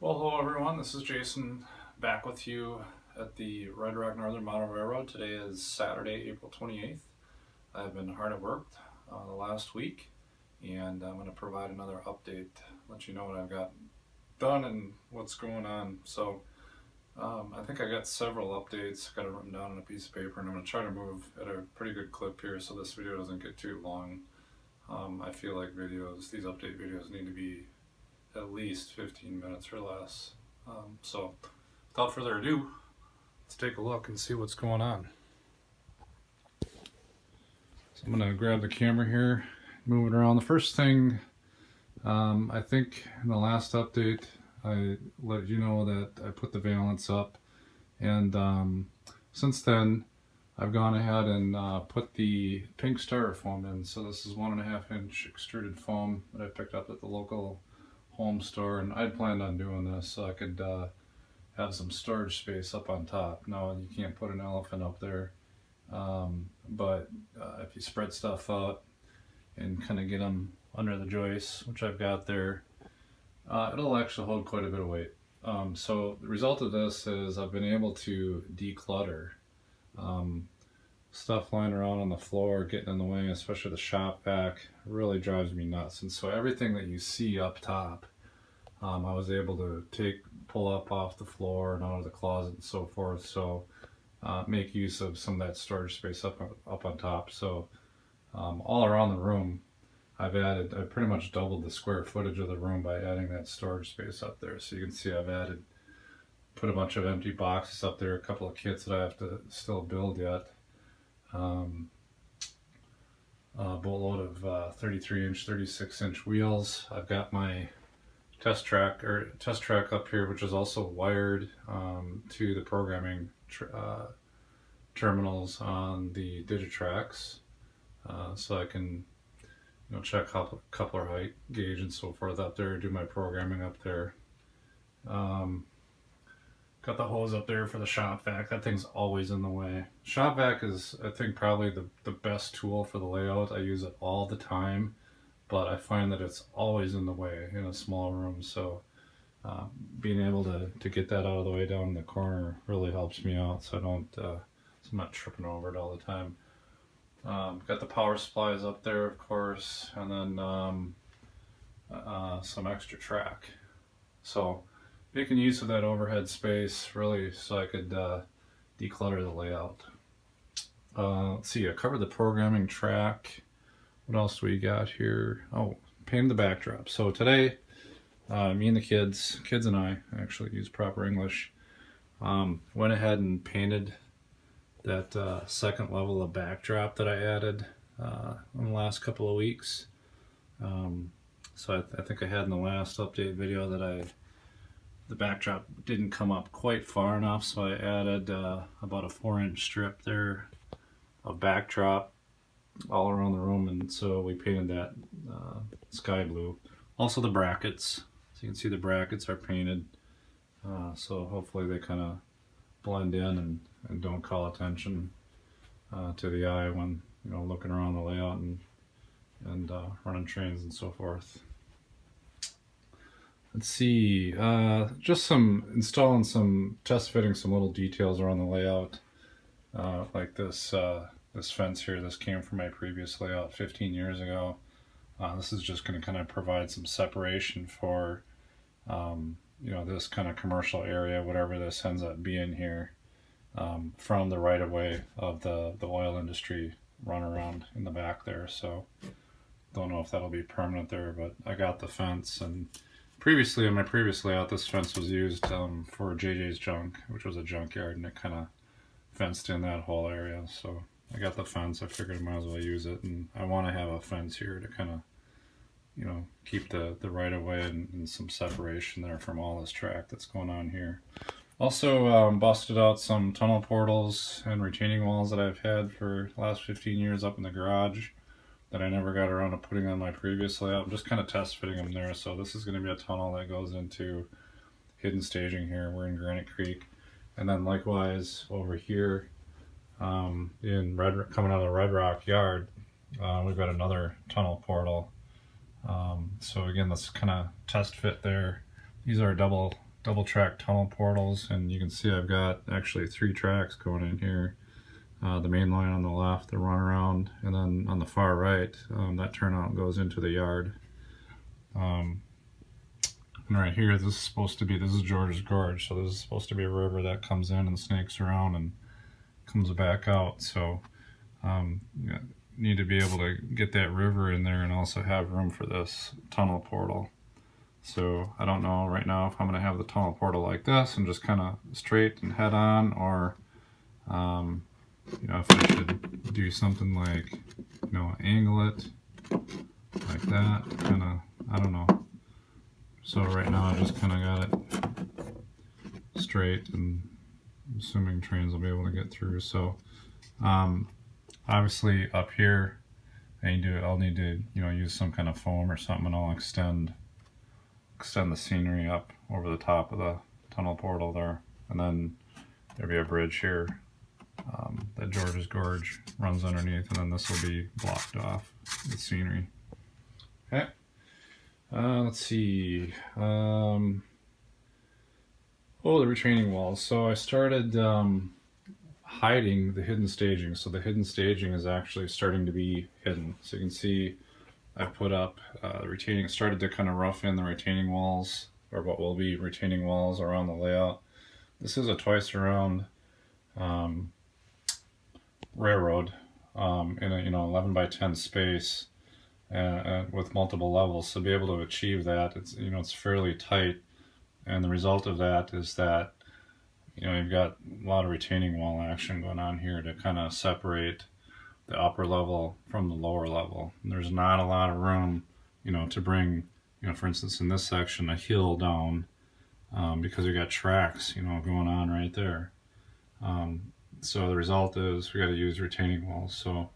Well, hello everyone. This is Jason back with you at the Red Rock Northern Mountain Railroad. Today is Saturday, April 28th. I've been hard at work the last week, and I'm going to provide another update, let you know what I've got done and what's going on. I think I got several updates, got it written down on a piece of paper, and I'm going to try to move at a pretty good clip here so this video doesn't get too long. I feel like these update videos need to be at least 15 minutes or less. So without further ado, let's take a look and see what's going on. So I'm gonna grab the camera here, move it around. The first thing, I think in the last update, I let you know that I put the valance up, and since then I've gone ahead and put the pink styrofoam in. So this is 1.5 inch extruded foam that I picked up at the local home store, and I'd planned on doing this so I could have some storage space up on top. Now you can't put an elephant up there, but if you spread stuff out and kind of get them under the joists, which I've got there, it'll actually hold quite a bit of weight. So the result of this is I've been able to declutter stuff lying around on the floor, getting in the way, especially the shop vac, really drives me nuts. And so everything that you see up top, I was able to pull up off the floor and out of the closet and so forth. So make use of some of that storage space up on top. So all around the room, I pretty much doubled the square footage of the room by adding that storage space up there. So you can see I've put a bunch of empty boxes up there, a couple of kits that I have to still build yet. A boatload of 33 inch, 36 inch wheels. I've got my test track up here, which is also wired to the programming terminals on the Digitrax, so I can check coupler height, gauge, and so forth up there, do my programming up there. Got the hose up there for the shop vac. That thing's always in the way. Shop vac is, I think, probably the best tool for the layout. I use it all the time, but I find that it's always in the way in a small room. So being able to get that out of the way down in the corner really helps me out, so I'm not tripping over it all the time. Got the power supplies up there, of course, and then some extra track. So making use of that overhead space really so I could declutter the layout. Let's see, I covered the programming track. What else do we got here? Oh, painted the backdrop. So today, me and the kids and I actually use proper English, went ahead and painted that second level of backdrop that I added in the last couple of weeks. So I think I had in the last update video that the backdrop didn't come up quite far enough, so I added about a 4-inch strip there of backdrop all around the room, and so we painted that sky blue. Also the brackets, so you can see the brackets are painted, so hopefully they kind of blend in and don't call attention to the eye when looking around the layout and running trains and so forth. Let's see, just installing some test fitting some little details around the layout, like this fence here. This came from my previous layout 15 years ago. This is just going to kind of provide some separation for this kind of commercial area, whatever this ends up being here, from the right of way of the oil industry runaround in the back there. So don't know if that'll be permanent there, but I got the fence. And previously, in my previous layout, this fence was used for JJ's Junk, which was a junkyard, and it kind of fenced in that whole area. So I got the fence. I figured I might as well use it, and I want to have a fence here to kind of keep the right of way and some separation there from all this track that's going on here. Also busted out some tunnel portals and retaining walls that I've had for the last 15 years up in the garage that I never got around to putting on my previous layout. I'm just kind of test fitting them there. So this is going to be a tunnel that goes into hidden staging here. We're in Granite Creek. And then likewise over here coming out of the Red Rock yard, we've got another tunnel portal. So again, let's kind of test fit there. These are double double track tunnel portals, and you can see I've got actually 3 tracks going in here. The main line on the left, the runaround, and then on the far right, that turnout goes into the yard. And right here, this is George's Gorge, so this is supposed to be a river that comes in and snakes around and comes back out. So you need to be able to get that river in there and also have room for this tunnel portal. So I don't know right now if I'm going to have the tunnel portal like this and just kind of straight and head on, or you know, if I should do something like, you know, angle it like that, kind of, I don't know. So right now I just kind of got it straight, and I'm assuming trains will be able to get through. So obviously up here I'll need to, you know, use some kind of foam or something, and I'll extend the scenery up over the top of the tunnel portal there, and then there'll be a bridge here that George's Gorge runs underneath, and then this will be blocked off with scenery. Okay, let's see. Oh, the retaining walls. So I started hiding the hidden staging. So the hidden staging is actually starting to be hidden. So you can see I put up the retaining, started to kind of rough in the retaining walls, or what will be retaining walls around the layout. This is a twice around railroad in a, you know, 11 by 10 space with multiple levels. So to be able to achieve that, it's, you know, it's fairly tight, and the result of that is that, you know, you've got a lot of retaining wall action going on here to kind of separate the upper level from the lower level. And there's not a lot of room, you know, to bring, you know, for instance in this section, a hill down because we got tracks, you know, going on right there. So the result is we got to use retaining walls. So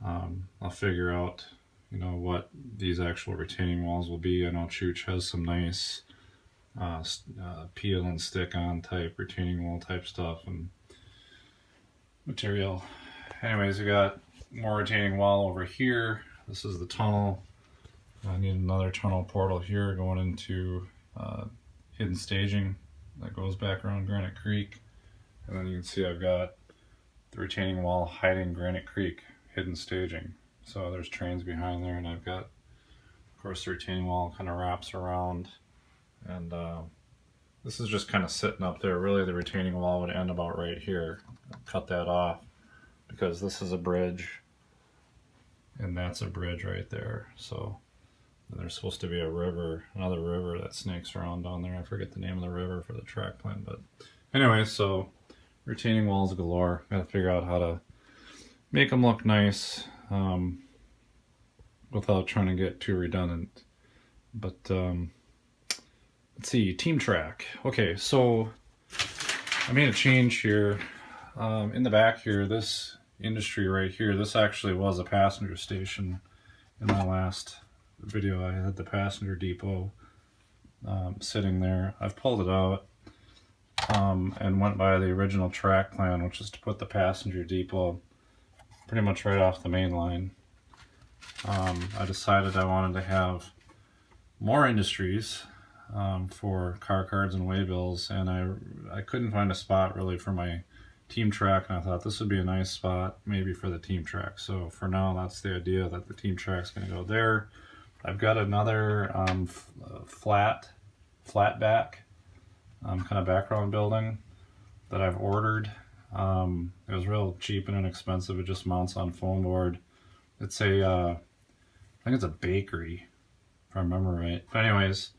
I'll figure out, you know, what these actual retaining walls will be. I know Chooch has some nice peel and stick on type retaining wall type stuff and material. Anyways, we got more retaining wall over here. This is the tunnel. I need another tunnel portal here going into hidden staging that goes back around Granite Creek. And then you can see I've got the retaining wall hiding Granite Creek hidden staging. So there's trains behind there, and I've got, of course, the retaining wall kind of wraps around. And this is just kind of sitting up there. Really, the retaining wall would end about right here. Cut that off because this is a bridge, and that's a bridge right there. So there's supposed to be a river, another river that snakes around down there. I forget the name of the river for the track plan, but anyway, so retaining walls galore. Got to figure out how to make them look nice without trying to get too redundant. But let's see, team track. Okay, so I made a change here. In the back here, this industry right here, this actually was a passenger station. In my last video, I had the passenger depot sitting there. I've pulled it out and went by the original track plan, which is to put the passenger depot pretty much right off the main line. I decided I wanted to have more industries for car cards and waybills, and I couldn't find a spot really for my team track, and I thought this would be a nice spot maybe for the team track. So for now, that's the idea, that the team track's going to go there. I've got another flat back kind of background building that I've ordered. It was real cheap and inexpensive. It just mounts on foam board. It's a I think it's a bakery, if I remember right. But anyways,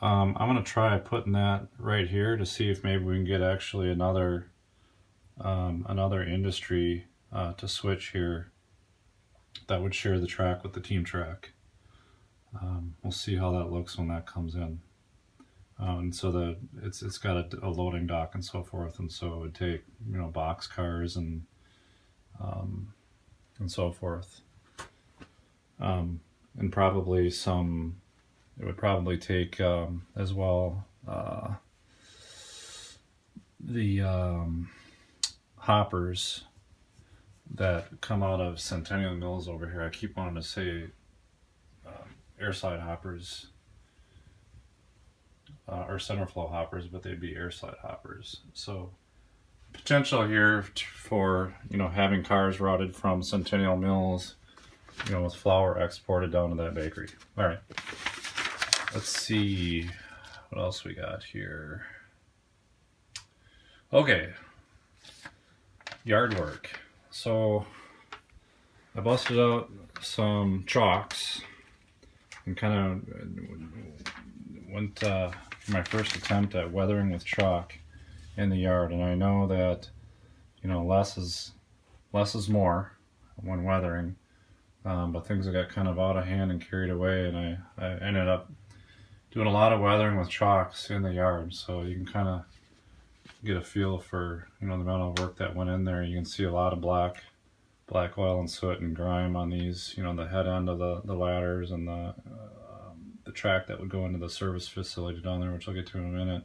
I'm gonna try putting that right here to see if maybe we can get actually another industry to switch here that would share the track with the team track. We'll see how that looks when that comes in. And so it's got a loading dock and so forth, and so it would take, you know, box cars and so forth, and probably some. It would probably take as well the hoppers that come out of Centennial Mills over here. I keep wanting to say airside hoppers. or center flow hoppers, but they'd be air slide hoppers. So potential here for, having cars routed from Centennial Mills, with flour exported down to that bakery. All right, let's see what else we got here. Okay, yard work. So I busted out some chalks and kind of went for my first attempt at weathering with chalk in the yard. And I know that, less is more when weathering, but things got kind of out of hand and carried away, and I ended up doing a lot of weathering with chalks in the yard. So you can kind of get a feel for, the amount of work that went in there. You can see a lot of black oil and soot and grime on these, the head end of the ladders and the track that would go into the service facility down there, which I'll get to in a minute.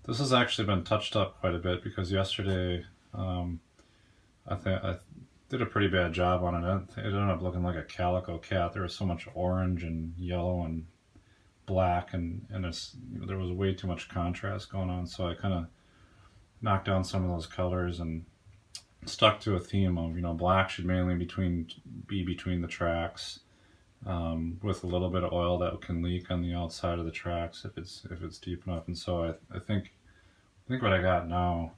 This has actually been touched up quite a bit because yesterday I think I did a pretty bad job on it. It ended up looking like a calico cat. There was so much orange and yellow and black, and there was way too much contrast going on. So I kind of knocked down some of those colors and stuck to a theme of, black should mainly be between the tracks, with a little bit of oil that can leak on the outside of the tracks if it's deep enough. And so I think what I got now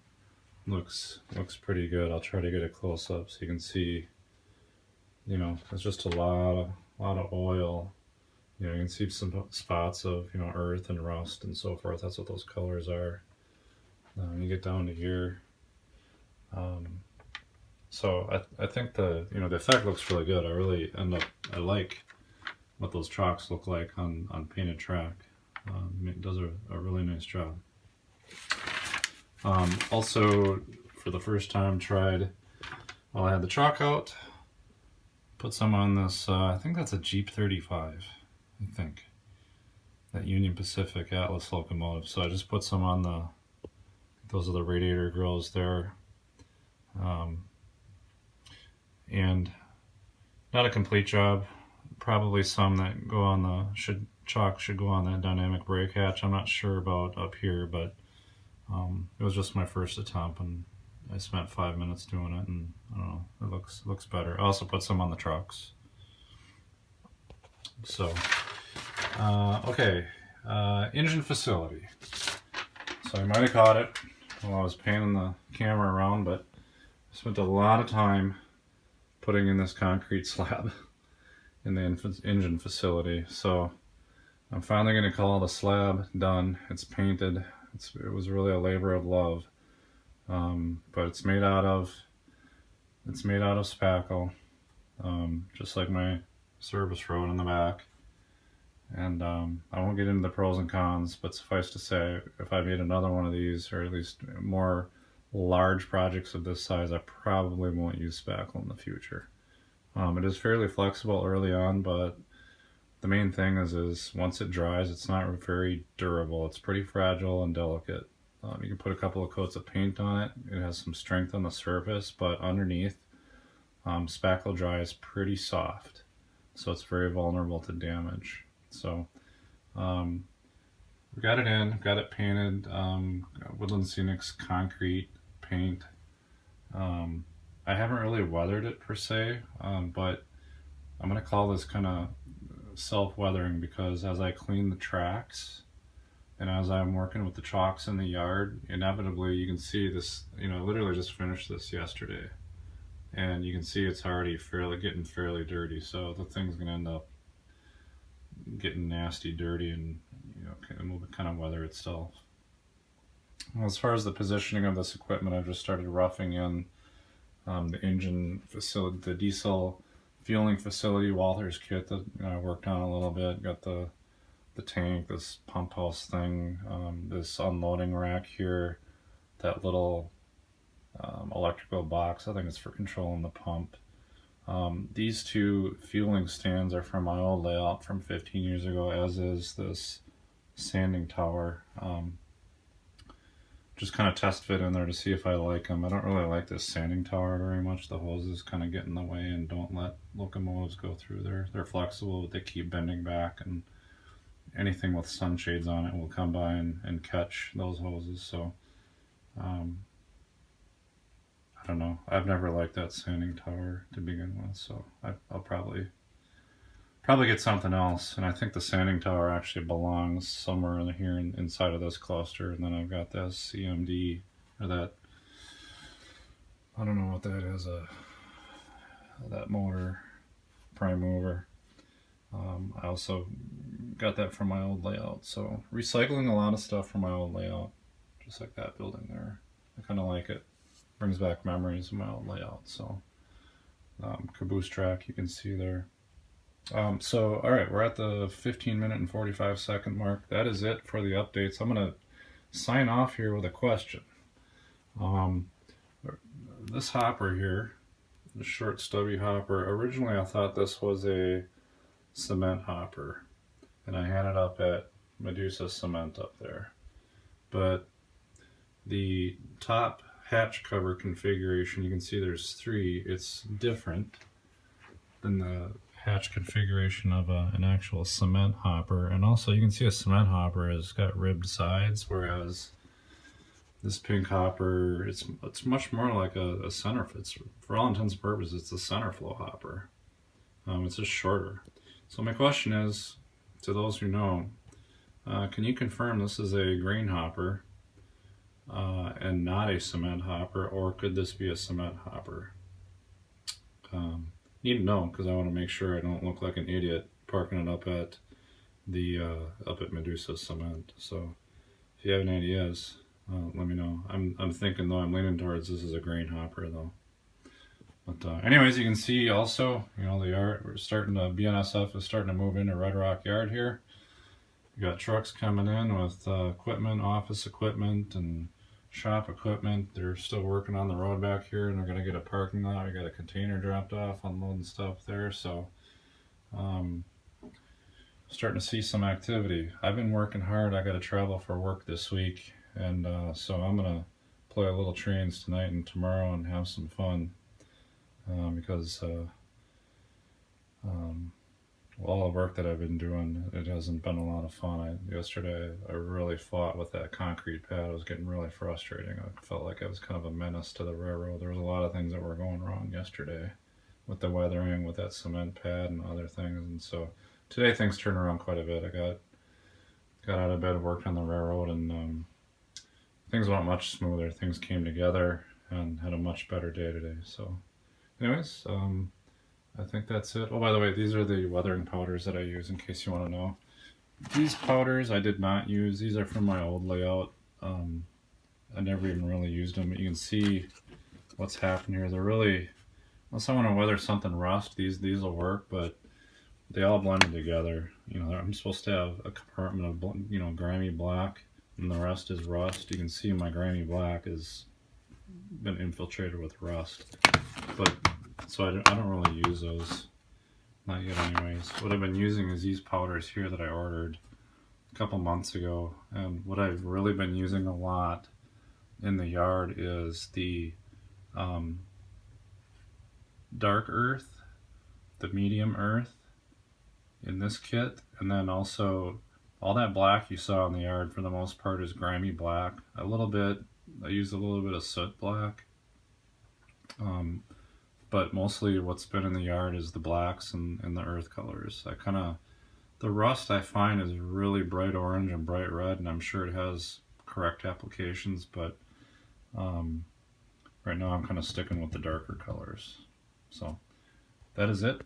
looks pretty good. I'll try to get a close up so you can see. It's just a lot of oil. You can see some spots of earth and rust and so forth. That's what those colors are. You get down to here. So I think the effect looks really good. I like what those chalks look like on painted track. It does a really nice job. Also, for the first time, tried while I had the chalk out, put some on this. I think that's a Jeep 35. I think that Union Pacific Atlas locomotive. So I just put some on those are the radiator grills there. And not a complete job. Probably some that go on chalk should go on that dynamic brake hatch. I'm not sure about up here, but it was just my first attempt, and I spent 5 minutes doing it, and I don't know, it looks better. I also put some on the trucks. So, okay, engine facility. So I might have caught it while I was panning the camera around, but I spent a lot of time putting in this concrete slab in the engine facility. So I'm finally going to call the slab done. It's painted. It was really a labor of love, but it's made out of spackle, just like my service road in the back. And I won't get into the pros and cons, but suffice to say, if I made another one of these, or at least more large projects of this size, I probably won't use spackle in the future. It is fairly flexible early on, but the main thing is once it dries, it's not very durable. It's pretty fragile and delicate. You can put a couple of coats of paint on it. It has some strength on the surface, but underneath, spackle dries pretty soft, so it's very vulnerable to damage. So we got it in, got it painted, Woodland Scenics concrete paint. I haven't really weathered it per se, but I'm going to call this kind of self-weathering, because as I clean the tracks and as I'm working with the chalks in the yard, inevitably you can see this, I literally just finished this yesterday, and you can see it's already getting fairly dirty. So the thing's going to end up getting nasty, dirty, and kind of weather itself. Well, as far as the positioning of this equipment, I've just started roughing in the engine facility, the diesel fueling facility Walther's kit that I worked on a little bit. Got the tank, this pump house thing, this unloading rack here, that little electrical box. I think it's for controlling the pump. These two fueling stands are from my old layout from 15 years ago, as is this sanding tower. Just kind of test fit in there to see if I like them. I don't really like this sanding tower very much. The hoses kind of get in the way and don't let locomotives go through there. They're flexible, but they keep bending back, and anything with sunshades on it will come by and catch those hoses. So I don't know. I've never liked that sanding tower to begin with, so I'll probably get something else. And I think the sanding tower actually belongs somewhere in here inside of this cluster. And then I've got this CMD, or that, I don't know what that is, that motor prime mover. I also got that from my old layout. So recycling a lot of stuff from my old layout, just like that building there. I kind of like it. Brings back memories of my old layout. So caboose track, you can see there. So all right, we're at the 15-minute and 45-second mark. That is it for the updates. I'm gonna sign off here with a question. This hopper here, the short stubby hopper, originally I thought this was a cement hopper, and I had it up at Medusa Cement up there, but the top hatch cover configuration, you can see there's 3. It's different than the hatch configuration of an actual cement hopper. And also you can see a cement hopper has got ribbed sides, whereas this pink hopper, it's much more like a center. It's, for all intents and purposes, it's a center flow hopper. It's just shorter. So my question is, to those who know, can you confirm this is a grain hopper and not a cement hopper, or could this be a cement hopper? Need to know, because I want to make sure I don't look like an idiot parking it up at the up at Medusa Cement. So if you have any ideas, let me know. I'm thinking, though, I'm leaning towards this is a grain hopper though. But anyways, you can see also, you know, the yard, we're starting to, BNSF is starting to move into Red Rock Yard here. You got trucks coming in with equipment, office equipment and shop equipment. They're still working on the road back here, and they're going to get a parking lot. We got a container dropped off, unloading stuff there. So starting to see some activity. I've been working hard. I got to travel for work this week, and so I'm going to play a little trains tonight and tomorrow and have some fun, because all the work that I've been doing, it hasn't been a lot of fun. Yesterday I really fought with that concrete pad. It was getting really frustrating. I felt like I was kind of a menace to the railroad. There was a lot of things that were going wrong yesterday with the weathering, with that cement pad and other things. And so today things turned around quite a bit. I got out of bed, worked on the railroad, and things went much smoother. Things came together and had a much better day today. So anyways, I think that's it. Oh, by the way, these are the weathering powders that I use, in case you want to know. These powders I did not use. These are from my old layout. I never even really used them. But you can see what's happening here. They're really, unless I want to weather something rust, these will work, but they all blended together. You know, I'm supposed to have a compartment of, you know, grimy black, and the rest is rust. You can see my grimy black has been infiltrated with rust, but so I don't really use those, not yet anyways. What I've been using is these powders here that I ordered a couple months ago, and what I've really been using a lot in the yard is the dark earth, the medium earth in this kit, and then also all that black you saw in the yard for the most part is grimy black. I used a little bit of soot black. But mostly what's been in the yard is the blacks and the earth colors. The rust I find is really bright orange and bright red, and I'm sure it has correct applications, but right now I'm kind of sticking with the darker colors. So that is it.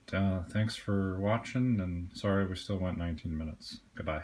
Thanks for watching, and sorry we still went 19 minutes. Goodbye.